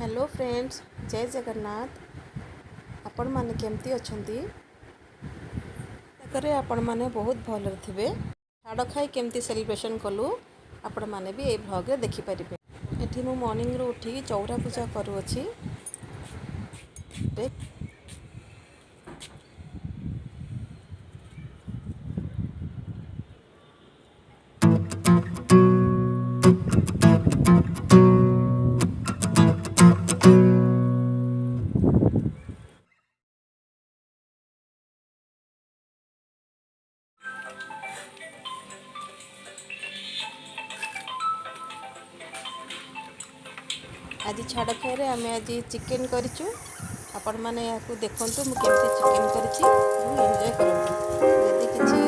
Hello friends, जय जगन्नाथ। आपण माने केमती अछंती? करे आपण माने बहुत भलर थिबे। छाड़ खाई केमती सेलिब्रेशन कलु आपण माने भी ए व्लॉग रे देखि परिबे। एठी मु मॉर्निंग रो उठी चौरा पूजा करू अछि। आज छाड़ खाई रे आमे आज चिकन करिचु। आपण माने याकू देखंतु मु केमती चिकन करिछि, एन्जॉय करंतु। यदि किछि